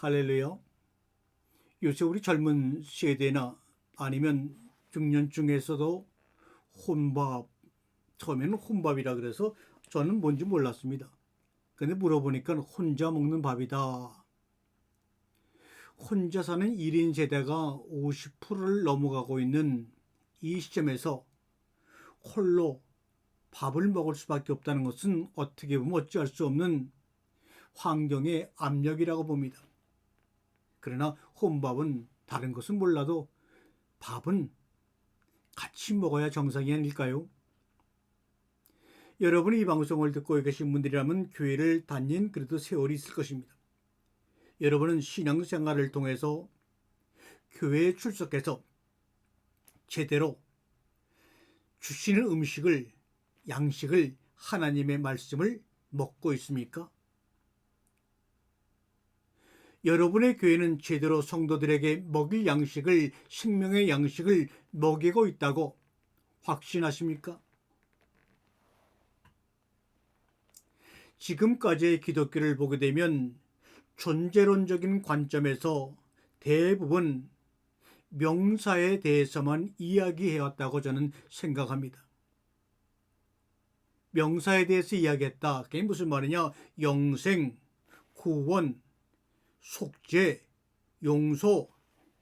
할렐루야. 요새 우리 젊은 세대나 아니면 중년층에서도 혼밥, 처음에는 혼밥이라 그래서 저는 뭔지 몰랐습니다. 근데 물어보니까 혼자 먹는 밥이다. 혼자 사는 1인 세대가 50%를 넘어가고 있는 이 시점에서 홀로 밥을 먹을 수밖에 없다는 것은 어떻게 보면 어찌할 수 없는 환경의 압력이라고 봅니다. 그러나 혼밥은 다른 것은 몰라도 밥은 같이 먹어야 정상이 아닐까요? 여러분이 이 방송을 듣고 계신 분들이라면 교회를 다닌 그래도 세월이 있을 것입니다. 여러분은 신앙생활을 통해서 교회에 출석해서 제대로 주시는 음식을, 양식을, 하나님의 말씀을 먹고 있습니까? 여러분의 교회는 제대로 성도들에게 먹일 양식을, 생명의 양식을 먹이고 있다고 확신하십니까? 지금까지의 기독교를 보게 되면 존재론적인 관점에서 대부분 명사에 대해서만 이야기해왔다고 저는 생각합니다. 명사에 대해서 이야기했다. 그게 무슨 말이냐? 영생, 구원, 속죄, 용서,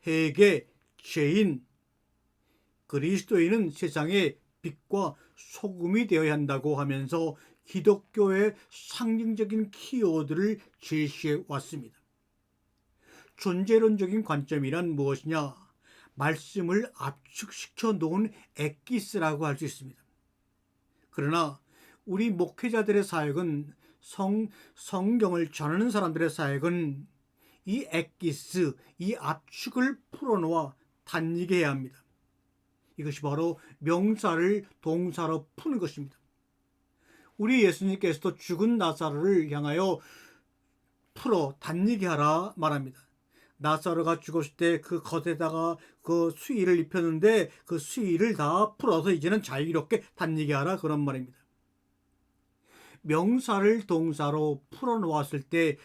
회개, 죄인. 그리스도인은 세상의 빛과 소금이 되어야 한다고 하면서 기독교의 상징적인 키워드를 제시해 왔습니다. 존재론적인 관점이란 무엇이냐? 말씀을 압축시켜 놓은 엑기스라고 할 수 있습니다. 그러나 우리 목회자들의 사역은 성경을 전하는 사람들의 사역은 이 엑기스, 이 압축을 풀어놓아 단익게 해야 합니다. 이것이 바로 명사를 동사로 푸는 것입니다. 우리 예수님께서도 죽은 나사로를 향하여 풀어 단익게 하라 말합니다. 나사로가 죽었을 때 그 겉에다가 그 수의를 입혔는데 그 수의를 다 풀어서 이제는 자유롭게 단익게 하라 그런 말입니다. 명사를 동사로 풀어놓았을 때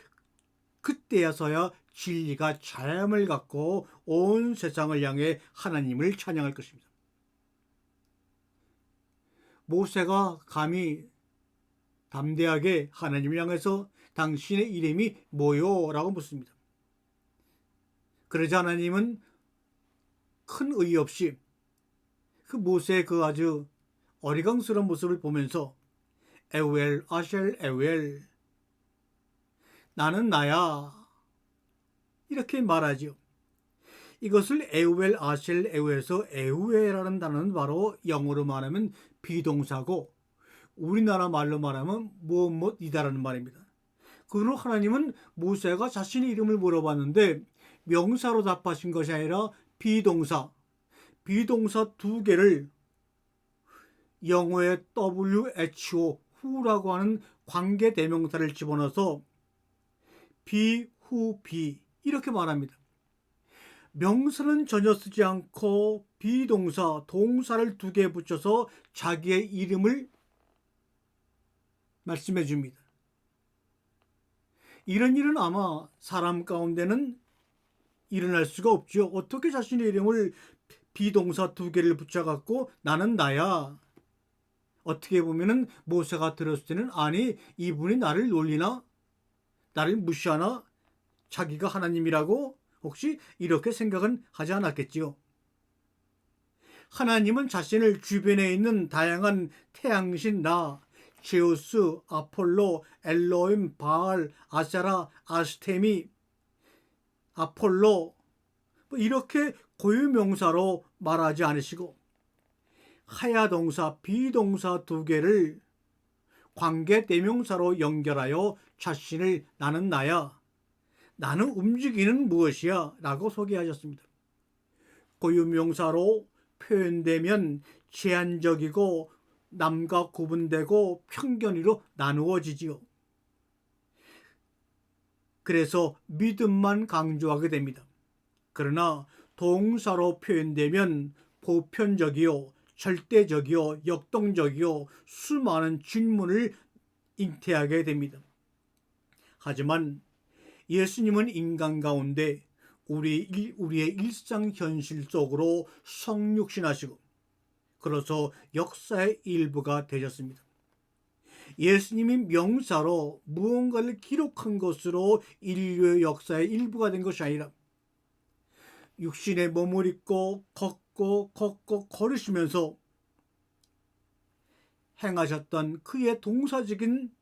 그때야서야 진리가 자양을 갖고 온 세상을 향해 하나님을 찬양할 것입니다. 모세가 감히 담대하게 하나님을 향해서 당신의 이름이 뭐요? 라고 묻습니다. 그러자 하나님은 큰 의의 없이 그 모세의 그 아주 어리광스러운 모습을 보면서 에우엘 아셸 에우엘, 나는 나야, 이렇게 말하지요. 이것을 에우엘 아셸 에우에서 에우에라는 단어는 바로 영어로 말하면 비동사고 우리나라 말로 말하면 무엇이다라는 말입니다. 그러나 하나님은 모세가 자신의 이름을 물어봤는데 명사로 답하신 것이 아니라 비동사 두 개를 영어의 WHO, who라고 하는 관계 대명사를 집어넣어서 be, who, be 이렇게 말합니다. 명사는 전혀 쓰지 않고 비동사, 동사를 두 개 붙여서 자기의 이름을 말씀해 줍니다. 이런 일은 아마 사람 가운데는 일어날 수가 없죠. 어떻게 자신의 이름을 비동사 두 개를 붙여갖고 나는 나야. 어떻게 보면은 모세가 들었을 때는 아니 이분이 나를 놀리나? 나를 무시하나? 자기가 하나님이라고? 혹시 이렇게 생각은 하지 않았겠지요. 하나님은 자신을 주변에 있는 다양한 태양신 나, 제우스, 아폴로, 엘로임, 바알, 아세라, 아스테미, 아폴로 이렇게 고유명사로 말하지 않으시고 하야동사, 비동사 두 개를 관계 대명사로 연결하여 자신을 나는 나야, 나는 움직이는 무엇이야 라고 소개하셨습니다. 고유명사로 표현되면 제한적이고 남과 구분되고 편견으로 나누어지지요. 그래서 믿음만 강조하게 됩니다. 그러나 동사로 표현되면 보편적이요, 절대적이요, 역동적이요, 수많은 질문을 잉태하게 됩니다. 하지만 예수님은 인간 가운데 우리의 일상 현실 속으로 성육신하시고 그래서 역사의 일부가 되셨습니다. 예수님이 명사로 무언가를 기록한 것으로 인류의 역사의 일부가 된 것이 아니라 육신의 몸을 입고 걷고 걸으시면서 행하셨던 그의 동사적인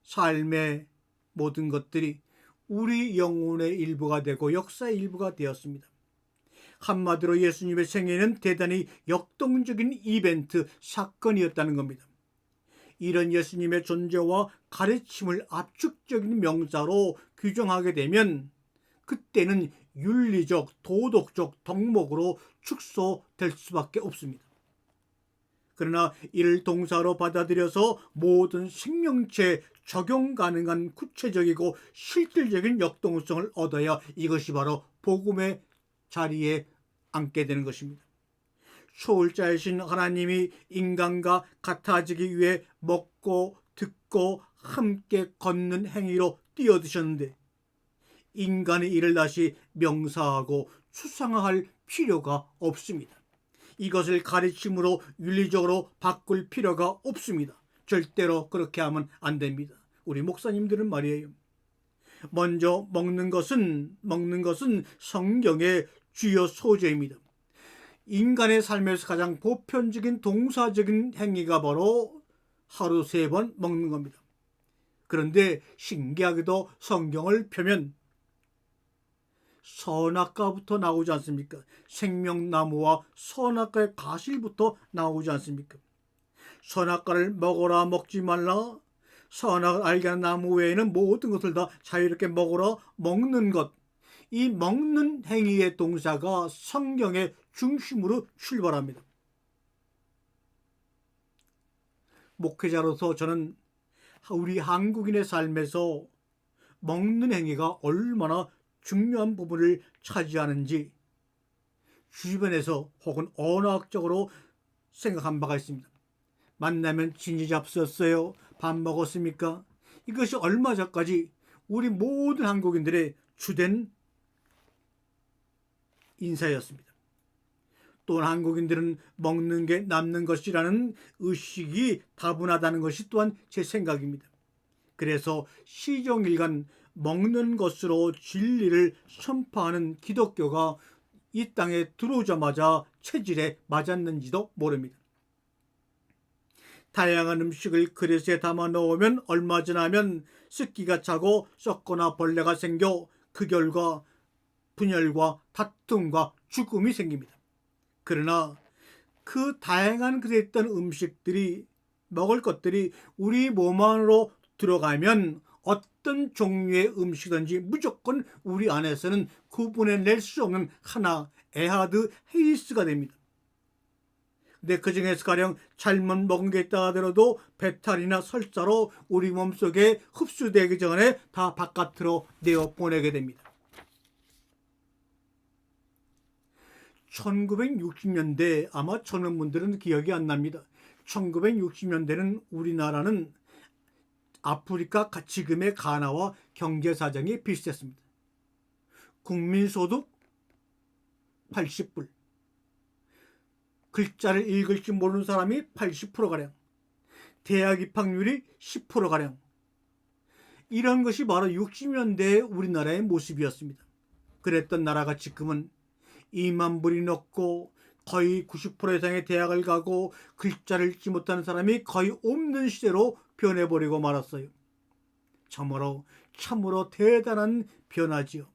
삶의 모든 것들이 우리 영혼의 일부가 되고 역사의 일부가 되었습니다. 한마디로 예수님의 생애는 대단히 역동적인 이벤트, 사건이었다는 겁니다. 이런 예수님의 존재와 가르침을 압축적인 명사로 규정하게 되면 그때는 윤리적, 도덕적 덕목으로 축소될 수밖에 없습니다. 그러나 이를 동사로 받아들여서 모든 생명체에 적용 가능한 구체적이고 실질적인 역동성을 얻어야 이것이 바로 복음의 자리에 앉게 되는 것입니다. 초월자이신 하나님이 인간과 같아지기 위해 먹고 듣고 함께 걷는 행위로 뛰어드셨는데 인간의 이를 다시 명사하고 추상화할 필요가 없습니다. 이것을 가르침으로 윤리적으로 바꿀 필요가 없습니다. 절대로 그렇게 하면 안 됩니다. 우리 목사님들은 말이에요. 먼저 먹는 것은 성경의 주요 소재입니다. 인간의 삶에서 가장 보편적인 동사적인 행위가 바로 하루 3번 먹는 겁니다. 그런데 신기하게도 성경을 펴면 선악과부터 나오지 않습니까? 생명나무와 선악과의 가실부터 나오지 않습니까? 선악과를 먹어라 먹지 말라, 선악을 알게 하는 나무 외에는 모든 것을 다 자유롭게 먹어라 먹는 것, 이 먹는 행위의 동사가 성경의 중심으로 출발합니다. 목회자로서 저는 우리 한국인의 삶에서 먹는 행위가 얼마나 중요한 부분을 차지하는지 주변에서 혹은 언어학적으로 생각한 바가 있습니다. 만나면 진지 잡수었어요? 밥 먹었습니까? 이것이 얼마 전까지 우리 모든 한국인들의 주된 인사였습니다. 또한 한국인들은 먹는 게 남는 것이라는 의식이 다분하다는 것이 또한 제 생각입니다. 그래서 시종일관 먹는 것으로 진리를 선포하는 기독교가 이 땅에 들어오자마자 체질에 맞았는지도 모릅니다. 다양한 음식을 그릇에 담아 넣으면 얼마 지나면 습기가 차고 썩거나 벌레가 생겨 그 결과 분열과 다툼과 죽음이 생깁니다. 그러나 그 다양한 그릇에 있던 음식들이 먹을 것들이 우리 몸 안으로 들어가면 어떤 종류의 음식이든지 무조건 우리 안에서는 구분해낼 수 없는 하나 에하드 헤이스가 됩니다. 근데 그 중에서 가령 잘못 먹은 게 있다 하더라도 배탈이나 설사로 우리 몸속에 흡수되기 전에 다 바깥으로 내어보내게 됩니다. 1960년대 아마 젊은 분들은 기억이 안 납니다. 1960년대는 우리나라는 아프리카 지금의 가나와 경제 사정이 비슷했습니다. 국민소득 80불, 글자를 읽을 줄 모르는 사람이 80%가량, 대학 입학률이 10%가량, 이런 것이 바로 60년대의 우리나라의 모습이었습니다. 그랬던 나라가 지금은 2만 불이 넘고 거의 90% 이상의 대학을 가고 글자를 읽지 못하는 사람이 거의 없는 시대로 변해버리고 말았어요. 참으로 대단한 변화지요.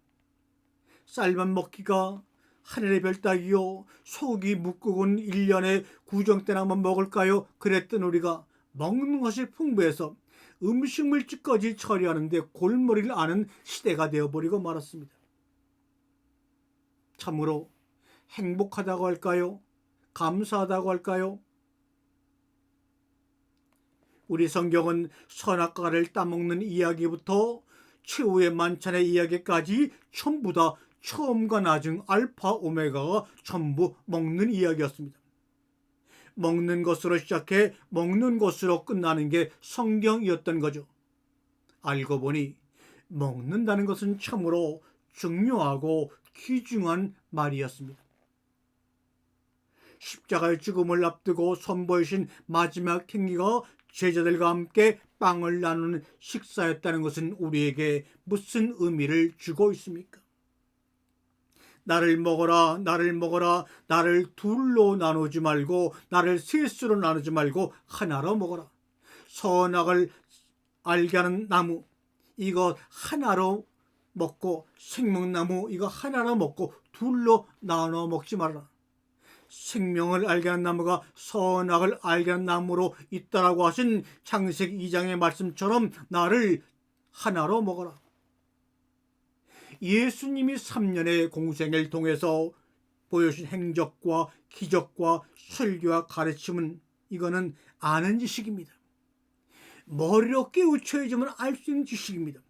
쌀만 먹기가 하늘의 별 따기요, 속이 묵국은 1년에 구정때나만 먹을까요? 그랬던 우리가 먹는 것이 풍부해서 음식물질까지 처리하는데 골머리를 아는 시대가 되어버리고 말았습니다. 참으로 행복하다고 할까요? 감사하다고 할까요? 우리 성경은 선악과를 따먹는 이야기부터 최후의 만찬의 이야기까지 전부 다 처음과 나중 알파 오메가가 전부 먹는 이야기였습니다. 먹는 것으로 시작해 먹는 것으로 끝나는 게 성경이었던 거죠. 알고 보니 먹는다는 것은 참으로 중요하고 귀중한 말이었습니다. 십자가의 죽음을 앞두고 선보이신 마지막 행위가 제자들과 함께 빵을 나누는 식사였다는 것은 우리에게 무슨 의미를 주고 있습니까? 나를 먹어라, 나를 먹어라, 나를 둘로 나누지 말고, 나를 셋으로 나누지 말고 하나로 먹어라. 선악을 알게 하는 나무, 이거 하나로 먹고, 생명나무 이거 하나로 먹고 둘로 나눠 먹지 말아라. 생명을 알게 하는 나무가 선악을 알게 하는 나무로 있다라고 하신 창세기 2장의 말씀처럼 나를 하나로 먹어라. 예수님이 3년의 공생애를 통해서 보여주신 행적과 기적과 설교와 가르침은 이거는 아는 지식입니다. 머리로 깨우쳐야지만 알 수 있는 지식입니다.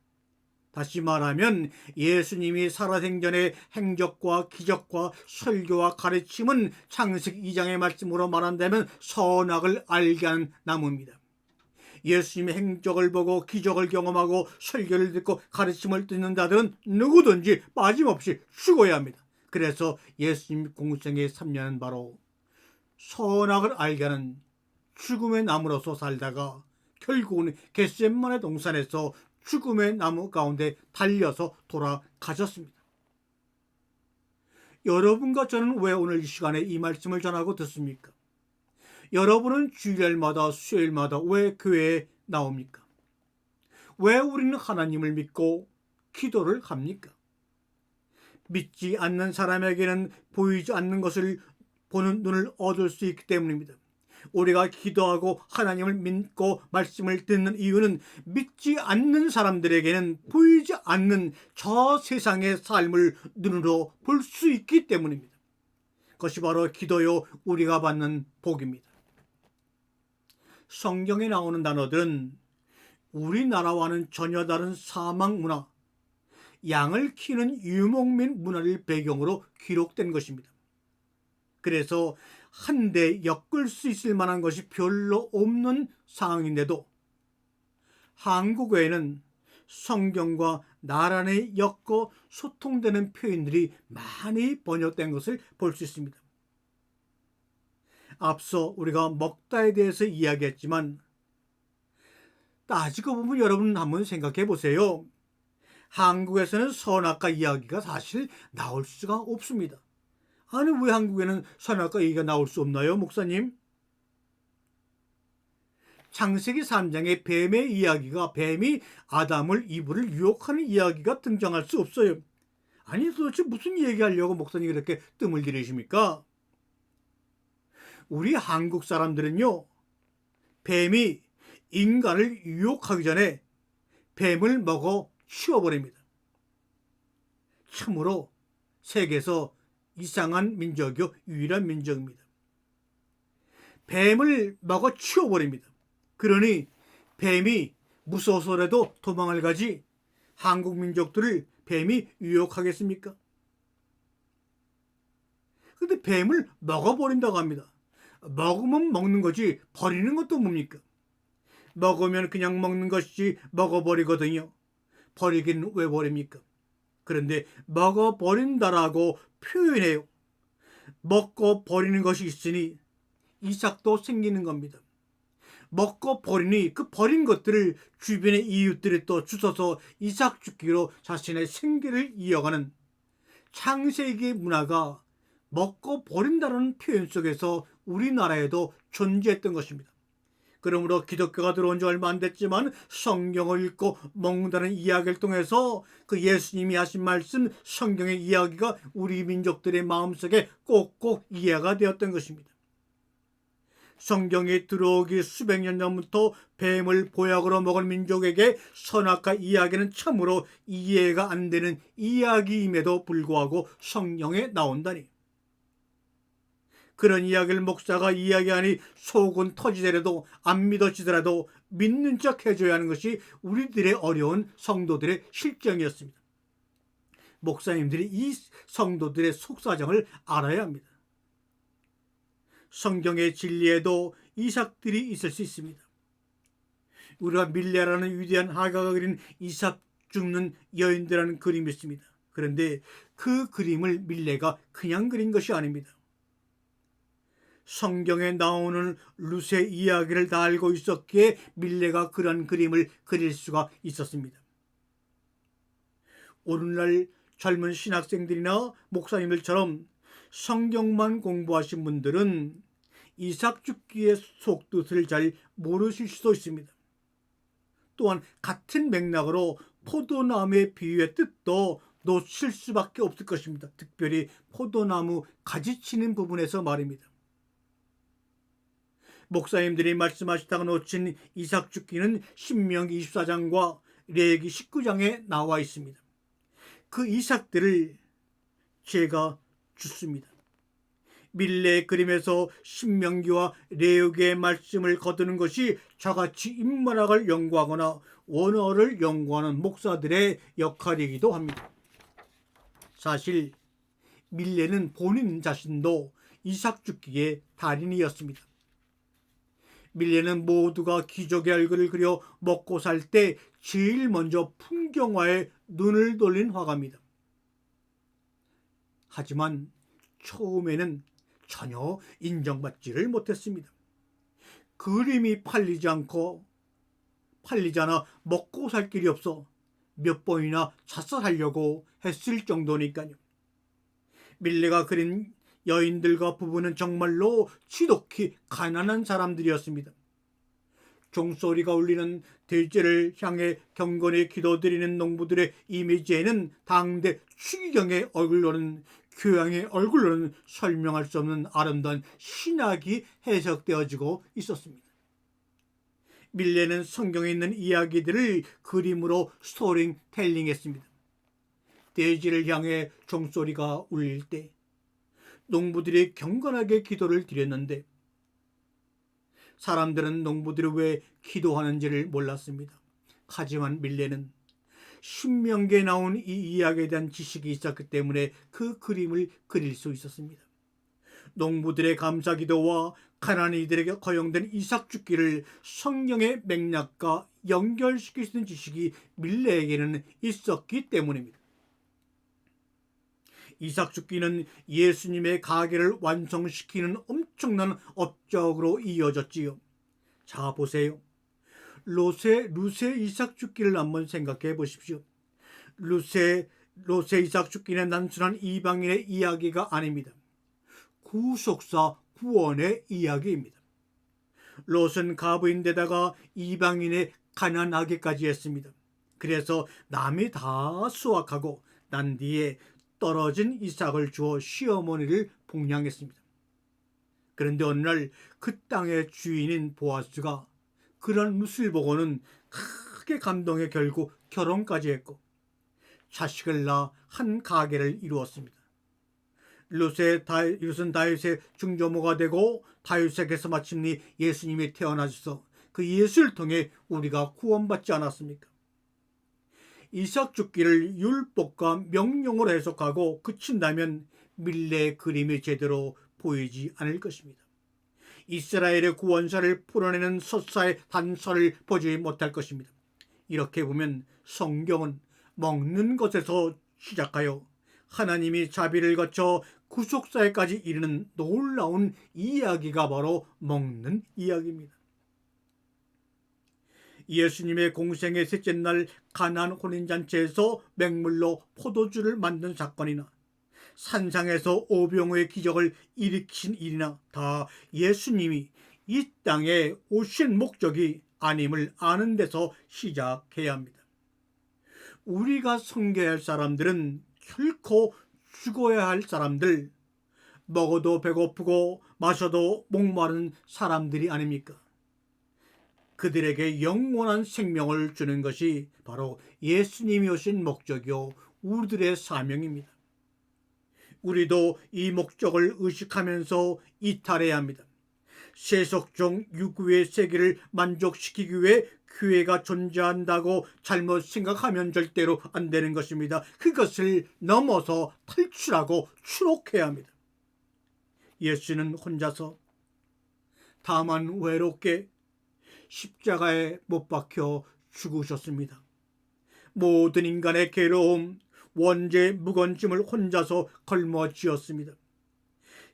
다시 말하면 예수님이 살아생전의 행적과 기적과 설교와 가르침은 창세기 2장의 말씀으로 말한다면 선악을 알게 하는 나무입니다. 예수님의 행적을 보고 기적을 경험하고 설교를 듣고 가르침을 듣는 자들은 누구든지 빠짐없이 죽어야 합니다. 그래서 예수님 공생의 3년은 바로 선악을 알게 하는 죽음의 나무로서 살다가 결국은 겟세마네 동산에서 죽음의 나무 가운데 달려서 돌아가셨습니다. 여러분과 저는 왜 오늘 이 시간에 이 말씀을 전하고 듣습니까? 여러분은 주일마다 수요일마다 왜 교회에 나옵니까? 왜 우리는 하나님을 믿고 기도를 합니까? 믿지 않는 사람에게는 보이지 않는 것을 보는 눈을 얻을 수 있기 때문입니다. 우리가 기도하고 하나님을 믿고 말씀을 듣는 이유는 믿지 않는 사람들에게는 보이지 않는 저 세상의 삶을 눈으로 볼 수 있기 때문입니다. 그것이 바로 기도요, 우리가 받는 복입니다. 성경에 나오는 단어들은 우리나라와는 전혀 다른 사막 문화, 양을 키우는 유목민 문화를 배경으로 기록된 것입니다. 그래서 한데 엮을 수 있을 만한 것이 별로 없는 상황인데도 한국어에는 성경과 나란히 엮어 소통되는 표현들이 많이 번역된 것을 볼 수 있습니다. 앞서 우리가 먹다에 대해서 이야기했지만 따지고 보면 여러분 한번 생각해 보세요. 한국에서는 선악과 이야기가 사실 나올 수가 없습니다. 아니 왜 한국에는 선악과 얘기가 나올 수 없나요, 목사님? 창세기 3장의 뱀의 이야기가 뱀이 아담을 이브를 유혹하는 이야기가 등장할 수 없어요. 아니 도대체 무슨 얘기하려고 목사님이 그렇게 뜸을 들이십니까? 우리 한국 사람들은요, 뱀이 인간을 유혹하기 전에 뱀을 먹어 치워버립니다. 참으로 세계에서 이상한 민족이요, 유일한 민족입니다. 뱀을 먹어 치워버립니다. 그러니 뱀이 무서워서라도 도망을 가지 한국 민족들을 뱀이 유혹하겠습니까? 근데 뱀을 먹어버린다고 합니다. 먹으면 먹는 거지 버리는 것도 뭡니까? 먹으면 그냥 먹는 것이지 먹어버리거든요. 버리긴 왜 버립니까? 그런데 먹어버린다라고 표현해요. 먹고 버리는 것이 있으니 이삭도 생기는 겁니다. 먹고 버리니 그 버린 것들을 주변의 이웃들이 또 주워서 이삭 죽기로 자신의 생계를 이어가는 창세기의 문화가 먹고 버린다는 표현 속에서 우리나라에도 존재했던 것입니다. 그러므로 기독교가 들어온 지 얼마 안 됐지만 성경을 읽고 먹는다는 이야기를 통해서 그 예수님이 하신 말씀, 성경의 이야기가 우리 민족들의 마음속에 꼭꼭 이해가 되었던 것입니다. 성경에 들어오기 수백 년 전부터 뱀을 보약으로 먹은 민족에게 선악과 이야기는 참으로 이해가 안 되는 이야기임에도 불구하고 성경에 나온다니. 그런 이야기를 목사가 이야기하니 속은 터지더라도 안 믿어지더라도 믿는 척 해줘야 하는 것이 우리들의 어려운 성도들의 실정이었습니다. 목사님들이 이 성도들의 속사정을 알아야 합니다. 성경의 진리에도 이삭들이 있을 수 있습니다. 우리가 밀레라는 위대한 화가가 그린 이삭 죽는 여인들이라는 그림이 있습니다. 그런데 그 그림을 밀레가 그냥 그린 것이 아닙니다. 성경에 나오는 룻의 이야기를 다 알고 있었기에 밀레가 그런 그림을 그릴 수가 있었습니다. 오늘날 젊은 신학생들이나 목사님들처럼 성경만 공부하신 분들은 이삭 죽기의 속뜻을 잘 모르실 수도 있습니다. 또한 같은 맥락으로 포도나무의 비유의 뜻도 놓칠 수밖에 없을 것입니다. 특별히 포도나무 가지치는 부분에서 말입니다. 목사님들이 말씀하시다가 놓친 이삭 죽기는 신명기 24장과 레위기 19장에 나와 있습니다. 그 이삭들을 제가 주습니다. 밀레의 그림에서 신명기와 레위기의 말씀을 거두는 것이 저같이 인문학을 연구하거나 원어를 연구하는 목사들의 역할이기도 합니다. 사실 밀레는 본인 자신도 이삭 죽기의 달인이었습니다. 밀레는 모두가 기적의 얼굴을 그려 먹고 살 때 제일 먼저 풍경화에 눈을 돌린 화가입니다. 하지만 처음에는 전혀 인정받지를 못했습니다. 그림이 팔리지 않아 먹고 살 길이 없어 몇 번이나 자살하려고 했을 정도니까요. 밀레가 그린 여인들과 부부는 정말로 지독히 가난한 사람들이었습니다. 종소리가 울리는 대제를 향해 경건히 기도드리는 농부들의 이미지에는 당대 추기경의 얼굴로는, 교양의 얼굴로는 설명할 수 없는 아름다운 신학이 해석되어지고 있었습니다. 밀레는 성경에 있는 이야기들을 그림으로 스토리텔링했습니다. 대지를 향해 종소리가 울릴 때 농부들이 경건하게 기도를 드렸는데 사람들은 농부들이 왜 기도하는지를 몰랐습니다. 하지만 밀레는 신명기에 나온 이 이야기에 대한 지식이 있었기 때문에 그 그림을 그릴 수 있었습니다. 농부들의 감사기도와 가나안이들에게 허용된 이삭 죽기를 성경의 맥락과 연결시킬 수 있는 지식이 밀레에게는 있었기 때문입니다. 이삭 죽기는 예수님의 가계를 완성시키는 엄청난 업적으로 이어졌지요. 자, 보세요. 롯의 이삭 죽기를 한번 생각해 보십시오. 롯의 이삭 죽기는 단순한 이방인의 이야기가 아닙니다. 구속사 구원의 이야기입니다. 롯은 가부인데다가 이방인의 가난하게까지 했습니다. 그래서 남이 다 수확하고 난 뒤에 떨어진 이삭을 주어 시어머니를 봉양했습니다. 그런데 어느 날 그 땅의 주인인 보아스가 그런 룻을 보고는 크게 감동해 결국 결혼까지 했고 자식을 낳아 한 가계를 이루었습니다. 룻은 다윗의 중조모가 되고 다윗에게서 마침내 예수님이 태어나셔서 그 예수를 통해 우리가 구원받지 않았습니까? 이삭 죽기를 율법과 명령으로 해석하고 그친다면 밀레의 그림이 제대로 보이지 않을 것입니다. 이스라엘의 구원사를 풀어내는 서사의 단서를 보지 못할 것입니다. 이렇게 보면 성경은 먹는 것에서 시작하여 하나님이 자비를 거쳐 구속사에까지 이르는 놀라운 이야기가 바로 먹는 이야기입니다. 예수님의 공생의 셋째 날 가나안 혼인잔치에서 맹물로 포도주를 만든 사건이나 산상에서 오병우의 기적을 일으킨 일이나 다 예수님이 이 땅에 오신 목적이 아님을 아는 데서 시작해야 합니다. 우리가 섬겨야 할 사람들은 결코 죽어야 할 사람들, 먹어도 배고프고 마셔도 목마른 사람들이 아닙니까? 그들에게 영원한 생명을 주는 것이 바로 예수님이 오신 목적이요 우리들의 사명입니다. 우리도 이 목적을 의식하면서 이탈해야 합니다. 세속적 유구의 세계를 만족시키기 위해 교회가 존재한다고 잘못 생각하면 절대로 안 되는 것입니다. 그것을 넘어서 탈출하고 추록해야 합니다. 예수는 혼자서 다만 외롭게 십자가에 못 박혀 죽으셨습니다. 모든 인간의 괴로움, 원죄 무거운 짐을 혼자서 걸머쥐었습니다.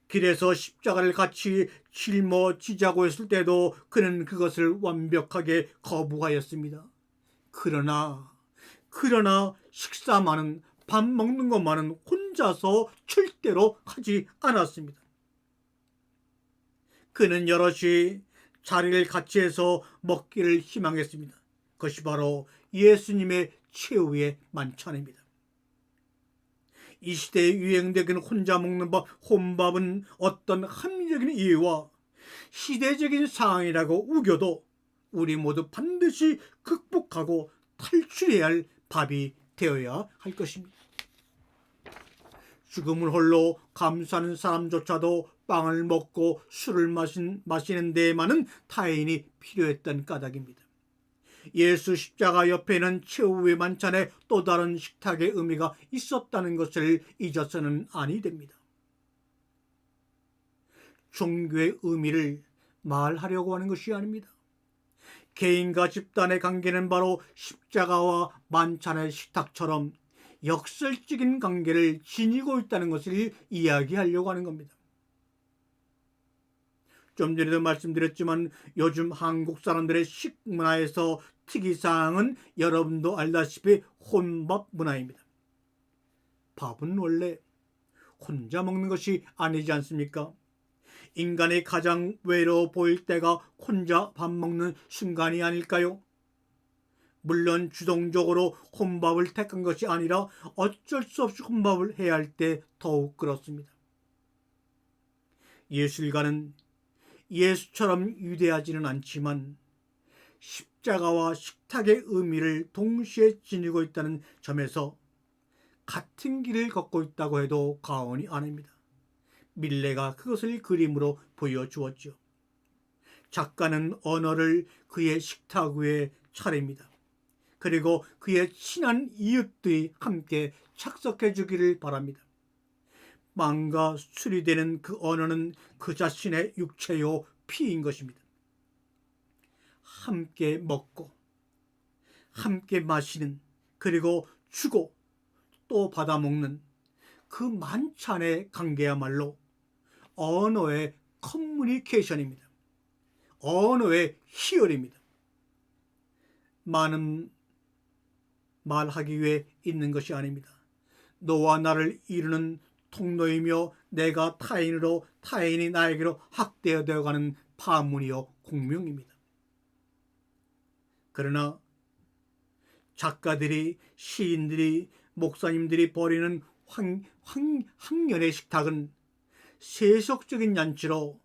길에서 십자가를 같이 짊어지자고 했을 때도 그는 그것을 완벽하게 거부하였습니다. 그러나 식사만은, 밥 먹는 것만은 혼자서 절대로 하지 않았습니다. 그는 여럿이 자리를 같이 해서 먹기를 희망했습니다. 그것이 바로 예수님의 최후의 만찬입니다. 이 시대에 유행되는 혼자 먹는 밥, 혼밥은 어떤 합리적인 이유와 시대적인 상황이라고 우겨도 우리 모두 반드시 극복하고 탈출해야 할 밥이 되어야 할 것입니다. 죽음을 홀로 감수하는 사람조차도 빵을 먹고 술을 마시는 데에만은 타인이 필요했던 까닭입니다. 예수 십자가 옆에는 최후의 만찬에 또 다른 식탁의 의미가 있었다는 것을 잊어서는 아니 됩니다. 종교의 의미를 말하려고 하는 것이 아닙니다. 개인과 집단의 관계는 바로 십자가와 만찬의 식탁처럼 역설적인 관계를 지니고 있다는 것을 이야기하려고 하는 겁니다. 좀 전에도 말씀드렸지만 요즘 한국 사람들의 식문화에서 특이사항은 여러분도 알다시피 혼밥 문화입니다. 밥은 원래 혼자 먹는 것이 아니지 않습니까? 인간이 가장 외로워 보일 때가 혼자 밥 먹는 순간이 아닐까요? 물론 주동적으로 혼밥을 택한 것이 아니라 어쩔 수 없이 혼밥을 해야 할 때 더욱 그렇습니다. 예술가는 예수처럼 위대하지는 않지만 십자가와 식탁의 의미를 동시에 지니고 있다는 점에서 같은 길을 걷고 있다고 해도 과언이 아닙니다. 밀레가 그것을 그림으로 보여주었죠. 작가는 언어를 그의 식탁 위에 차립니다. 그리고 그의 친한 이웃들이 함께 착석해 주기를 바랍니다. 빵과 술이 되는 그 언어는 그 자신의 육체요 피인 것입니다. 함께 먹고 함께 마시는, 그리고 주고 또 받아먹는 그 만찬의 관계야말로 언어의 커뮤니케이션입니다. 언어의 희열입니다. 많은 말하기 위해 있는 것이 아닙니다. 너와 나를 이루는 통로이며 내가 타인으로, 타인이 나에게로 확대되어 가는 파문이요 공명입니다. 그러나 작가들이, 시인들이, 목사님들이 벌이는 황년의 식탁은 세속적인 잔치로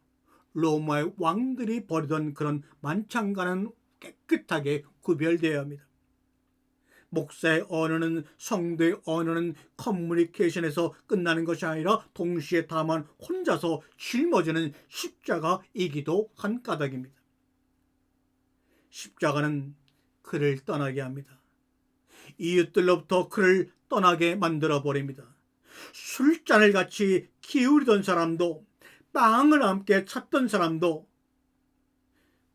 로마의 왕들이 벌이던 그런 만찬과는 깨끗하게 구별되어야 합니다. 목사의 언어는, 성도의 언어는 커뮤니케이션에서 끝나는 것이 아니라 동시에 다만 혼자서 짊어지는 십자가이기도 한 까닭입니다. 십자가는 그를 떠나게 합니다. 이웃들로부터 그를 떠나게 만들어 버립니다. 술잔을 같이 기울이던 사람도, 빵을 함께 찾던 사람도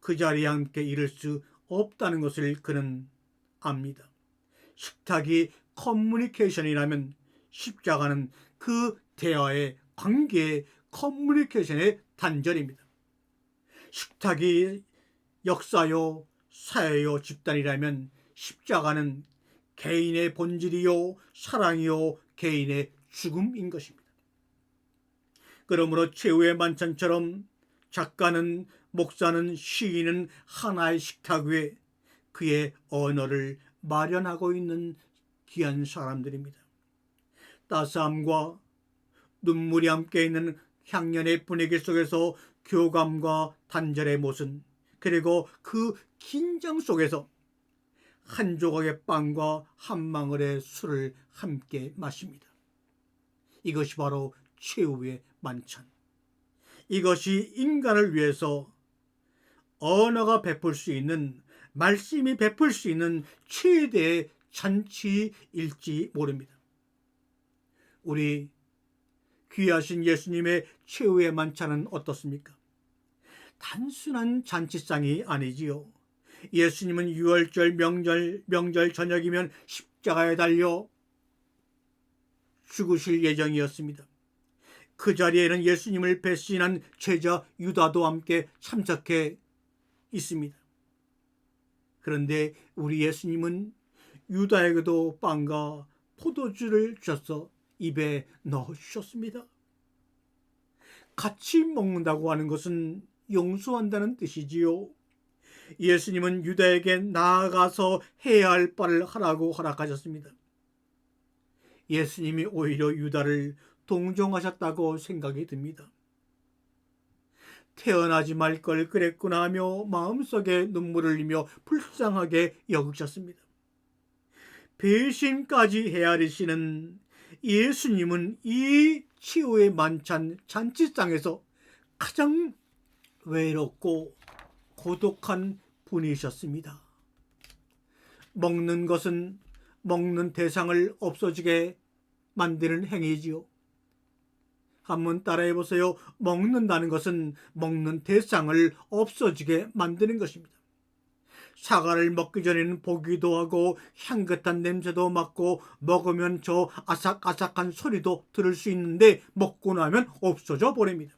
그 자리에 함께 이를 수 없다는 것을 그는 압니다. 식탁이 커뮤니케이션이라면 십자가는 그 대화의, 관계의, 커뮤니케이션의 단절입니다. 식탁이 역사요, 사회요, 집단이라면 십자가는 개인의 본질이요, 사랑이요, 개인의 죽음인 것입니다. 그러므로 최후의 만찬처럼 작가는, 목사는, 시인은 하나의 식탁 위에 그의 언어를 마련하고 있는 귀한 사람들입니다. 따스함과 눈물이 함께 있는 향연의 분위기 속에서 교감과 단절의 모습, 그리고 그 긴장 속에서 한 조각의 빵과 한 방울의 술을 함께 마십니다. 이것이 바로 최후의 만찬. 이것이 인간을 위해서 언어가 베풀 수 있는, 말씀이 베풀 수 있는 최대의 잔치일지 모릅니다. 우리 귀하신 예수님의 최후의 만찬은 어떻습니까? 단순한 잔치상이 아니지요. 예수님은 유월절 명절 저녁이면 십자가에 달려 죽으실 예정이었습니다. 그 자리에는 예수님을 배신한 제자 유다도 함께 참석해 있습니다. 그런데 우리 예수님은 유다에게도 빵과 포도주를 주셔서 입에 넣어주셨습니다. 같이 먹는다고 하는 것은 용서한다는 뜻이지요. 예수님은 유다에게 나아가서 해야 할 바를 하라고 허락하셨습니다. 예수님이 오히려 유다를 동정하셨다고 생각이 듭니다. 태어나지 말 걸 그랬구나 하며 마음속에 눈물을 흘리며 불쌍하게 여기셨습니다. 배신까지 헤아리시는 예수님은 이 치유의 만찬 잔치상에서 가장 외롭고 고독한 분이셨습니다. 먹는 것은 먹는 대상을 없어지게 만드는 행위지요. 한번 따라해 보세요. 먹는다는 것은 먹는 대상을 없어지게 만드는 것입니다. 사과를 먹기 전에는 보기도 하고 향긋한 냄새도 맡고 먹으면 저 아삭아삭한 소리도 들을 수 있는데 먹고 나면 없어져 버립니다.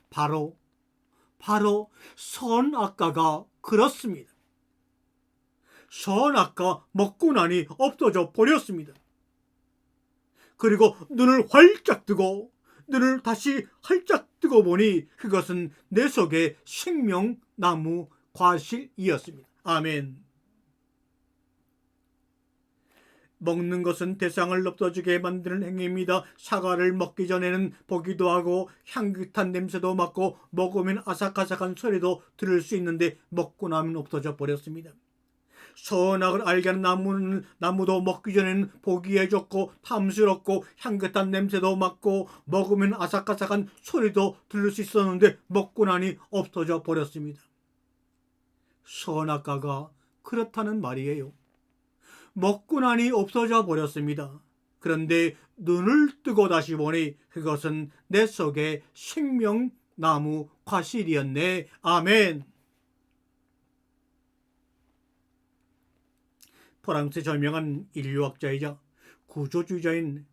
바로 선악과가 그렇습니다. 선악과 먹고 나니 없어져 버렸습니다. 그리고 눈을 활짝 뜨고 눈을 다시 활짝 뜨고 보니 그것은 내 속의 생명나무 과실이었습니다. 아멘. 먹는 것은 대상을 없어지게 만드는 행위입니다. 사과를 먹기 전에는 보기도 하고 향긋한 냄새도 맡고 먹으면 아삭아삭한 소리도 들을 수 있는데 먹고 나면 없어져 버렸습니다. 선악을 알게 하는 나무도 먹기 전에는 보기에 좋고 탐스럽고 향긋한 냄새도 맡고 먹으면 아삭아삭한 소리도 들을 수 있었는데 먹고 나니 없어져 버렸습니다. 선악과가 그렇다는 말이에요. 먹고 나니 없어져 버렸습니다. 그런데 눈을 뜨고 다시 보니 그것은 내 속의 생명나무 과실이었네. 아멘. 프랑스의 저명한 인류학자이자 구조주의자인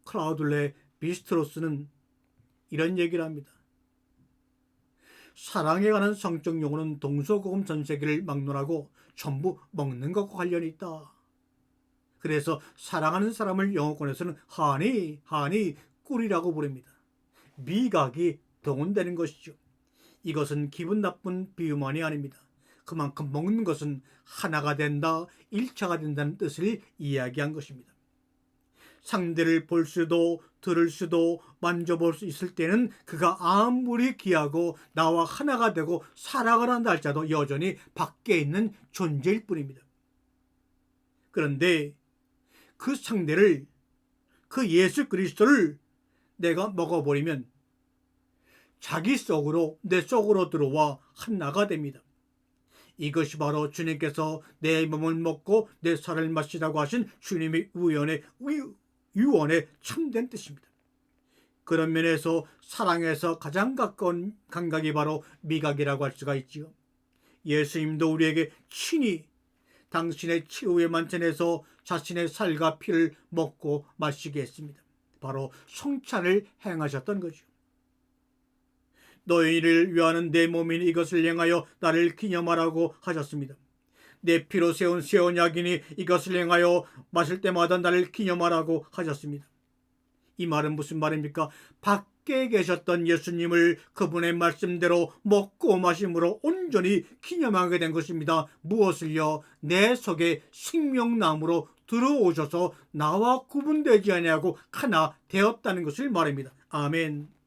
클라우드 비스트로스는 이런 얘기를 합니다. 사랑에 관한 성적 용어는 동서고금 전 세계를 막론하고 전부 먹는 것과 관련이 있다. 그래서 사랑하는 사람을 영어권에서는 하니 꿀이라고 부릅니다. 미각이 동원되는 것이죠. 이것은 기분 나쁜 비유만이 아닙니다. 그만큼 먹는 것은 하나가 된다, 일차가 된다는 뜻을 이야기한 것입니다. 상대를 볼 수도 들을 수도 만져볼 수 있을 때는 그가 아무리 귀하고 나와 하나가 되고 사랑을 한다 할지라도 여전히 밖에 있는 존재일 뿐입니다. 그런데 그 상대를, 그 예수 그리스도를 내가 먹어버리면 자기 속으로, 내 속으로 들어와 하나가 됩니다. 이것이 바로 주님께서 내 몸을 먹고 내 살을 마시라고 하신 주님의 유언의 참된 뜻입니다. 그런 면에서 사랑에서 가장 가까운 감각이 바로 미각이라고 할 수가 있지요. 예수님도 우리에게 친히 당신의 치유의 만찬에서 자신의 살과 피를 먹고 마시게 했습니다. 바로 성찬을 행하셨던 거죠. 너희를 위하는 내 몸이니 이것을 행하여 나를 기념하라고 하셨습니다. 내 피로 세운 새 언약이니 이것을 행하여 마실 때마다 나를 기념하라고 하셨습니다. 이 말은 무슨 말입니까? 밖에 계셨던 예수님을 그분의 말씀대로 먹고 마심으로 온전히 기념하게 된 것입니다. 무엇을요? 내 속에 생명나무로 들어오셔서 나와 구분되지 아니하고 하나 되었다는 것을 말합니다. 아멘.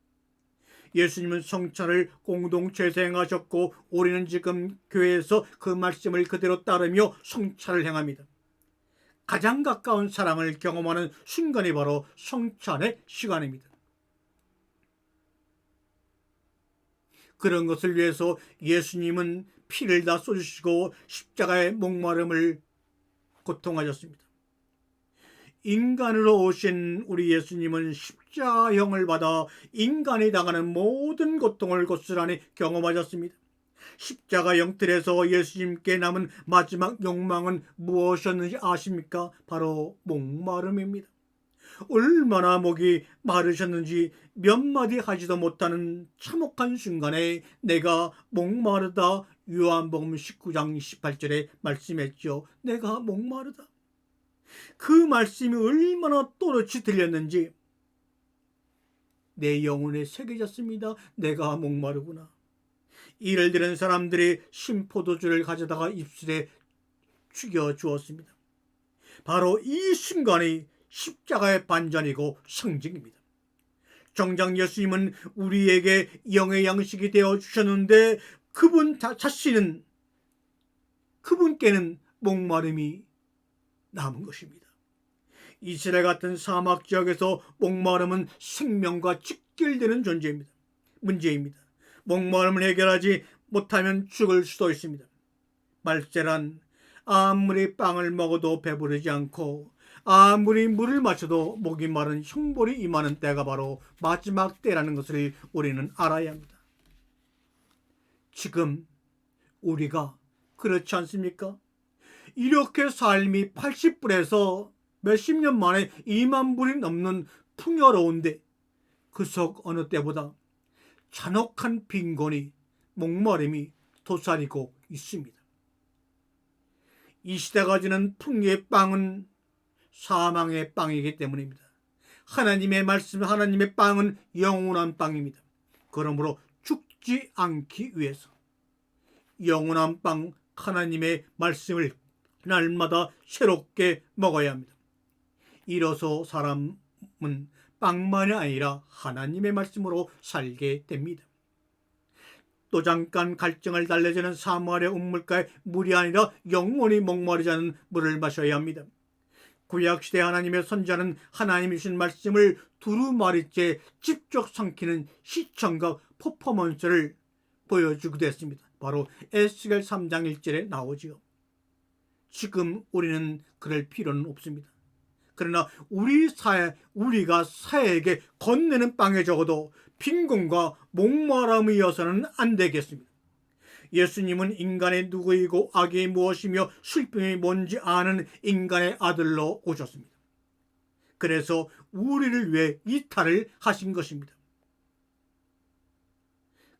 예수님은 성찬을 공동체에서 행하셨고 우리는 지금 교회에서 그 말씀을 그대로 따르며 성찬을 행합니다. 가장 가까운 사랑을 경험하는 순간이 바로 성찬의 시간입니다. 그런 것을 위해서 예수님은 피를 다 쏟으시고 십자가의 목마름을 고통하셨습니다. 인간으로 오신 우리 예수님은 십자형을 받아 인간이 당하는 모든 고통을 고스란히 경험하셨습니다. 십자가 영틀에서 예수님께 남은 마지막 욕망은 무엇이었는지 아십니까? 바로 목마름입니다. 얼마나 목이 마르셨는지 몇 마디 하지도 못하는 참혹한 순간에 내가 목마르다, 요한복음 19장 28절에 말씀했죠. 내가 목마르다. 그 말씀이 얼마나 또렷이 들렸는지 내 영혼에 새겨졌습니다. 내가 목마르구나. 이를 들은 사람들이 신포도주를 가져다가 입술에 죽여 주었습니다. 바로 이 순간이 십자가의 반전이고 상징입니다. 정작 예수님은 우리에게 영의 양식이 되어 주셨는데 그분 자신은, 그분께는 목마름이 남은 것입니다. 이스라엘 같은 사막 지역에서 목마름은 생명과 직결되는 문제입니다. 목마름을 해결하지 못하면 죽을 수도 있습니다. 말세란 아무리 빵을 먹어도 배부르지 않고 아무리 물을 마셔도 목이 마른 형벌이 임하는 때가 바로 마지막 때라는 것을 우리는 알아야 합니다. 지금 우리가 그렇지 않습니까? 이렇게 삶이 80불에서 몇십 년 만에 2만 불이 넘는 풍요로운데 그 속 어느 때보다 잔혹한 빈곤이, 목마름이 도사리고 있습니다. 이 시대가 주는 풍요의 빵은 사망의 빵이기 때문입니다. 하나님의 말씀, 하나님의 빵은 영원한 빵입니다. 그러므로 죽지 않기 위해서 영원한 빵, 하나님의 말씀을 날마다 새롭게 먹어야 합니다. 이로써 사람은 빵만이 아니라 하나님의 말씀으로 살게 됩니다. 또 잠깐 갈증을 달래주는 사마리아 운물가의 물이 아니라 영원히 목마르지 않은 물을 마셔야 합니다. 구약시대 하나님의 선자는 하나님이 주신 말씀을 두루마리째 직접 삼키는 시청각 퍼포먼스를 보여주기도 했습니다. 바로 에스겔 3장 1절에 나오지요. 지금 우리는 그럴 필요는 없습니다. 그러나 우리가 사회에게 건네는 빵에 적어도 빈곤과 목마름이어서는 안 되겠습니다. 예수님은 인간의 누구이고 악이 무엇이며 슬픔이 뭔지 아는 인간의 아들로 오셨습니다. 그래서 우리를 위해 이탈을 하신 것입니다.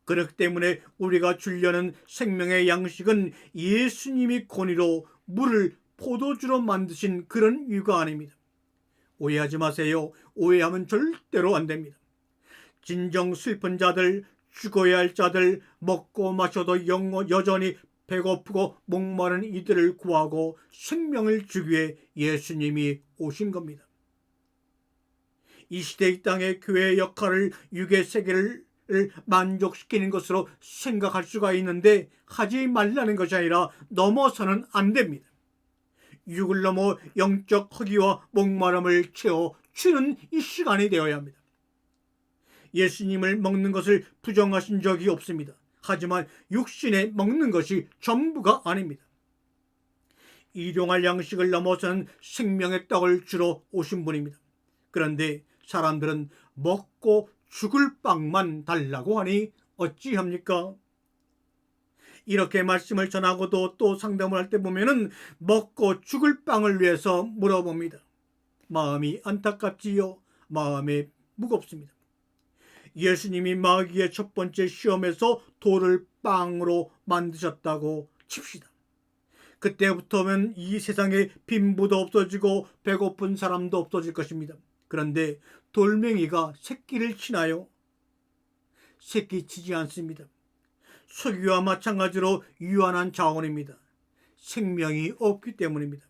그렇기 때문에 우리가 주려는 생명의 양식은 예수님이 권위로 물을 포도주로 만드신 그런 유가 아닙니다. 오해하지 마세요. 오해하면 절대로 안 됩니다. 진정 슬픈 자들, 죽어야 할 자들, 먹고 마셔도 여전히 배고프고 목마른 이들을 구하고 생명을 주기 위해 예수님이 오신 겁니다. 이 시대 이 땅의 교회의 역할을 육의 세계를 만족시키는 것으로 생각할 수가 있는데 하지 말라는 것이 아니라 넘어서는 안 됩니다. 육을 넘어 영적 허기와 목마름을 채워주는 이 시간이 되어야 합니다. 예수님을 먹는 것을 부정하신 적이 없습니다. 하지만 육신에 먹는 것이 전부가 아닙니다. 일용할 양식을 넘어서는 생명의 떡을 주러 오신 분입니다. 그런데 사람들은 먹고 죽을 빵만 달라고 하니 어찌합니까? 이렇게 말씀을 전하고도 또 상담을 할 때 보면은 먹고 죽을 빵을 위해서 물어봅니다. 마음이 안타깝지요. 마음이 무겁습니다. 예수님이 마귀의 첫 번째 시험에서 돌을 빵으로 만드셨다고 칩시다. 그때부터는 이 세상에 빈부도 없어지고 배고픈 사람도 없어질 것입니다. 그런데 돌멩이가 새끼를 치나요? 새끼 치지 않습니다. 석유와 마찬가지로 유한한 자원입니다. 생명이 없기 때문입니다.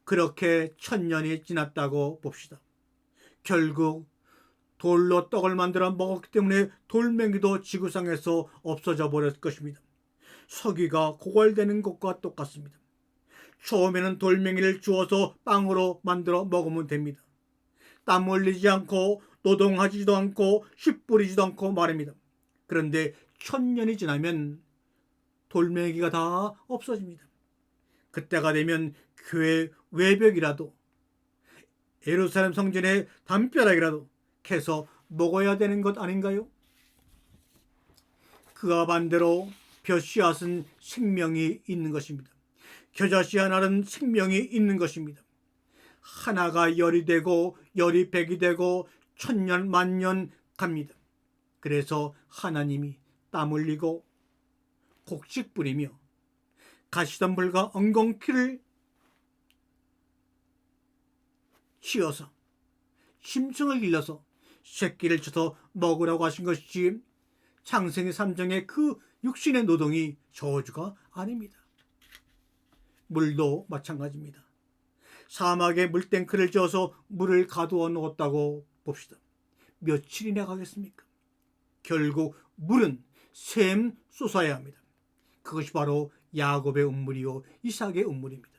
그렇게 1000년이 지났다고 봅시다. 결국 돌로 떡을 만들어 먹었기 때문에 돌멩이도 지구상에서 없어져 버렸을 것입니다. 석유가 고갈되는 것과 똑같습니다. 처음에는 돌멩이를 주워서 빵으로 만들어 먹으면 됩니다. 땀 흘리지 않고 노동하지도 않고 씨 뿌리지도 않고 말입니다. 그런데 1000년이 지나면 돌멩이가 다 없어집니다. 그때가 되면 교회 외벽이라도 예루살렘 성전의 담벼락이라도 캐서 먹어야 되는 것 아닌가요? 그와 반대로 벼씨앗은 생명이 있는 것입니다. 겨자씨앗은 생명이 있는 것입니다. 하나가 열이 되고 열이 백이 되고 천년 만년 갑니다. 그래서 하나님이 땀 흘리고 곡식 뿌리며 가시던 불과 엉겅퀴를 씌어서 심층을 길러서 새끼를 쳐서 먹으라고 하신 것이지 창세기 3장의 그 육신의 노동이 저주가 아닙니다. 물도 마찬가지입니다. 사막에 물탱크를 지어서 물을 가두어 놓았다고 봅시다. 며칠이나 가겠습니까? 결국 물은 샘 쏟아야 합니다. 그것이 바로 야곱의 운물이요 이삭의 운물입니다.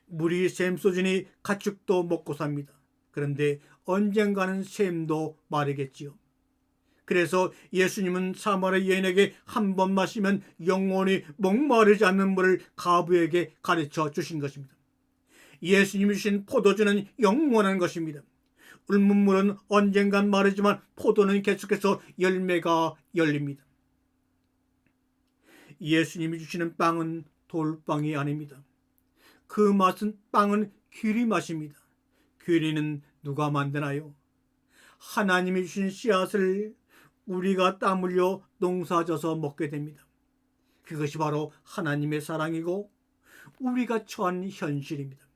물이 샘 쏟으니 가축도 먹고 삽니다. 그런데 언젠가는 샘도 마르겠지요. 그래서 예수님은 사마리아 여인에게 한 번 마시면 영원히 목마르지 않는 물을 가부에게 가르쳐 주신 것입니다. 예수님이 주신 포도주는 영원한 것입니다. 울문물은 언젠간 마르지만 포도는 계속해서 열매가 열립니다. 예수님이 주시는 빵은 돌빵이 아닙니다. 그 맛은 빵은 귀리 맛입니다. 귀리는 누가 만드나요? 하나님이 주신 씨앗을 우리가 땀 흘려 농사져서 먹게 됩니다. 그것이 바로 하나님의 사랑이고 우리가 처한 현실입니다.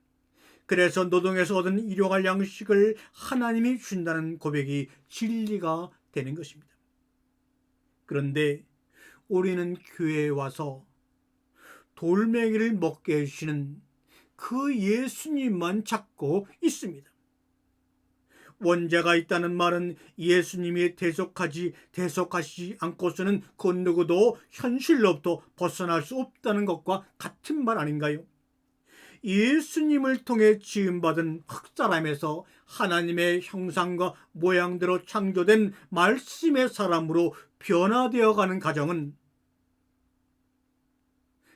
그래서 노동에서 얻은 일용할 양식을 하나님이 주신다는 고백이 진리가 되는 것입니다. 그런데 우리는 교회에 와서 돌멩이를 먹게 해주시는 그 예수님만 찾고 있습니다. 원죄가 있다는 말은 예수님이 대속하시지 않고서는 그 누구도 현실로부터 벗어날 수 없다는 것과 같은 말 아닌가요? 예수님을 통해 지음받은 흙사람에서 하나님의 형상과 모양대로 창조된 말씀의 사람으로 변화되어 가는 과정은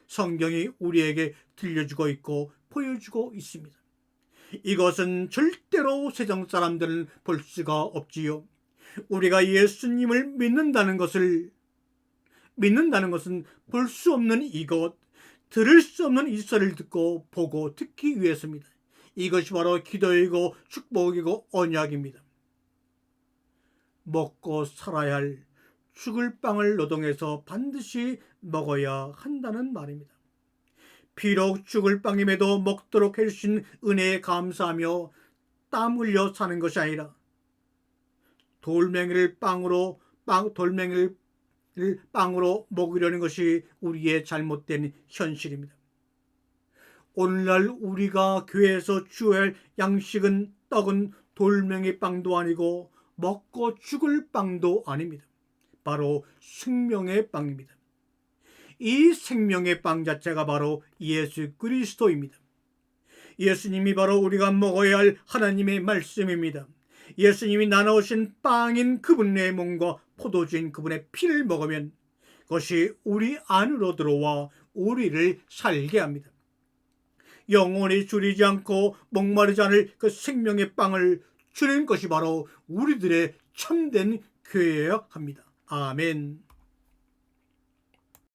성경이 우리에게 들려주고 있고 보여주고 있습니다. 이것은 절대로 세상 사람들은 볼 수가 없지요. 우리가 예수님을 믿는다는 것은 볼 수 없는 이것, 들을 수 없는 이설을 듣고 보고 듣기 위해서입니다. 이것이 바로 기도이고 축복이고 언약입니다. 먹고 살아야 할 죽을 빵을 노동해서 반드시 먹어야 한다는 말입니다. 비록 죽을 빵임에도 먹도록 해주신 은혜에 감사하며 땀 흘려 사는 것이 아니라 돌멩이를 빵으로 먹으려는 것이 우리의 잘못된 현실입니다. 오늘날 우리가 교회에서 주어야 할 양식은 떡은 돌멩이 빵도 아니고 먹고 죽을 빵도 아닙니다. 바로 생명의 빵입니다. 이 생명의 빵 자체가 바로 예수 그리스도입니다. 예수님이 바로 우리가 먹어야 할 하나님의 말씀입니다. 예수님이 나눠오신 빵인 그분의 몸과 포도주인 그분의 피를 먹으면 그것이 우리 안으로 들어와 우리를 살게 합니다. 영원히 줄이지 않고 목마르지 않을 그 생명의 빵을 주는 것이 바로 우리들의 참된 교회여야 합니다. 아멘.